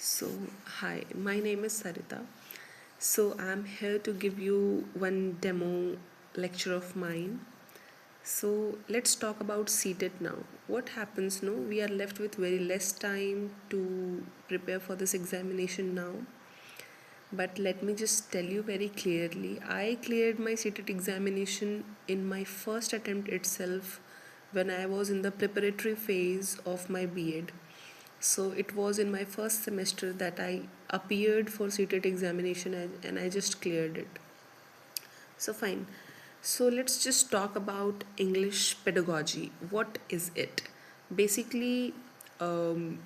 So, hi, my name is Sarita. So, I'm here to give you one demo lecture of mine. So, let's talk about CTET now. What happens now? We are left with very less time to prepare for this examination now. But let me just tell you very clearly, I cleared my CTET examination in my first attempt itself when I was in the preparatory phase of my B.Ed. So it was in my first semester that I appeared for CTET examination and I just cleared it. So fine. So let's just talk about English pedagogy. What is it? Basically, um,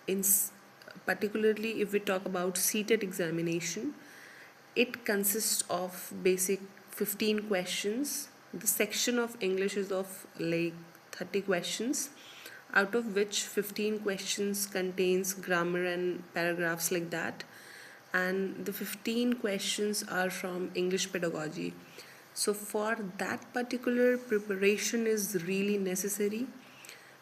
in particularly if we talk about CTET examination, it consists of basic 15 questions. The section of English is of like 30 questions, out of which 15 questions contains grammar and paragraphs like that, and the 15 questions are from English pedagogy. So for that particular preparation is really necessary.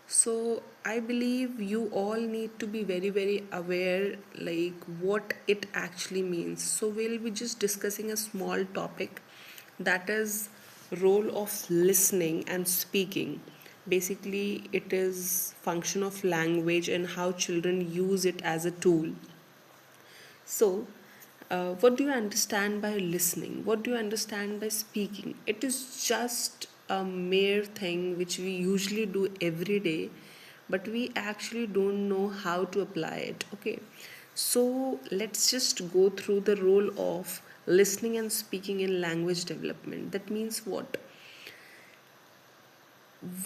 So I believe you all need to be very aware like what it actually means. So we'll be just discussing a small topic, that is role of listening and speaking. Basically it is function of language and how children use it as a tool. So, what do you understand by listening? What do you understand by speaking? It is just a mere thing which we usually do every day, but we actually don't know how to apply it. Okay, so let's just go through the role of listening and speaking in language development. That means what?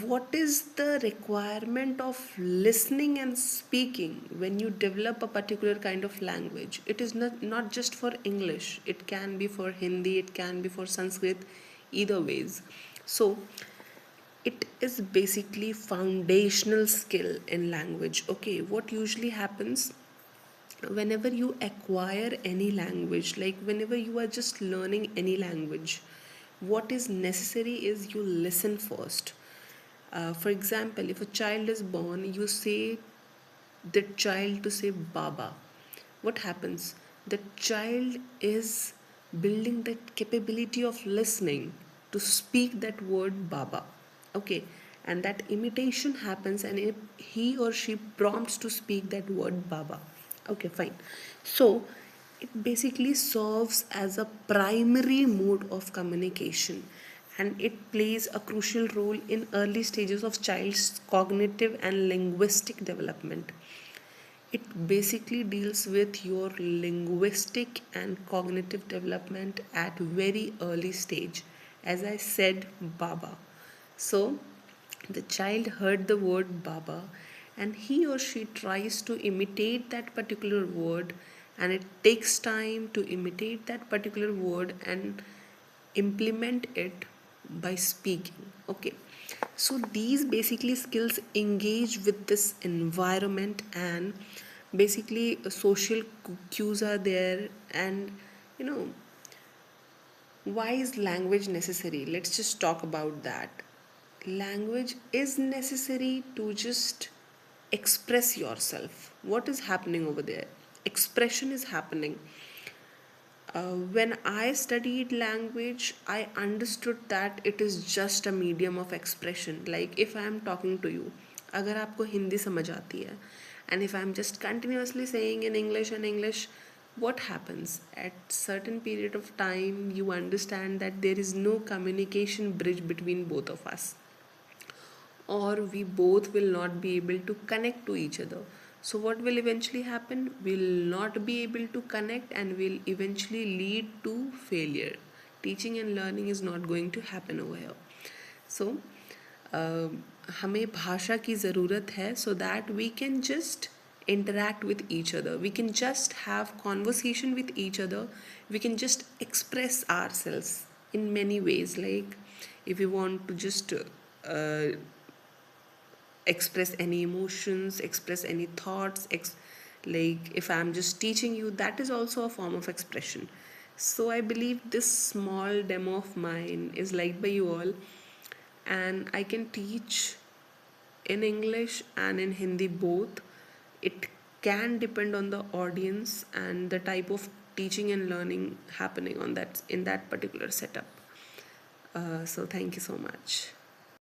What is the requirement of listening and speaking when you develop a particular kind of language? It is not just for English, it can be for Hindi, it can be for Sanskrit, either ways. So it is basically foundational skill in language. Okay, what usually happens whenever you acquire any language, like whenever you are just learning any language, what is necessary is you listen first. For example, if a child is born, you say the child to say Baba. What happens? The child is building that capability of listening to speak that word Baba. Okay, and that imitation happens, and if he or she prompts to speak that word Baba. Okay, fine. So it basically serves as a primary mode of communication, and it plays a crucial role in early stages of child's cognitive and linguistic development. It basically deals with your linguistic and cognitive development at very early stage. As I said, Baba. So the child heard the word Baba and he or she tries to imitate that particular word, and it takes time to imitate that particular word and implement it by speaking. Okay, so these basically skills engage with this environment, and basically social cues are there. And you know, why is language necessary? Let's just talk about that. Language is necessary to just express yourself. What is happening over there? Expression is happening. When I studied language, I understood that it is just a medium of expression. Like if I am talking to you, अगर आपको हिंदी समझ आती है, and if I am just continuously saying in English, what happens? At certain period of time, you understand that there is no communication bridge between both of us, or we both will not be able to connect to each other. So what will eventually happen? We'll not be able to connect and will eventually lead to failure. Teaching and learning is not going to happen over here. So हमें भाषा की ज़रूरत है, so that we can just interact with each other, we can just have conversation with each other, we can just express ourselves in many ways. Like if we want to just express any emotions, express any thoughts, like if I'm just teaching you, that is also a form of expression. So I believe this small demo of mine is liked by you all, and I can teach in English and in Hindi both. It can depend on the audience and the type of teaching and learning happening on that in that particular setup. So thank you so much.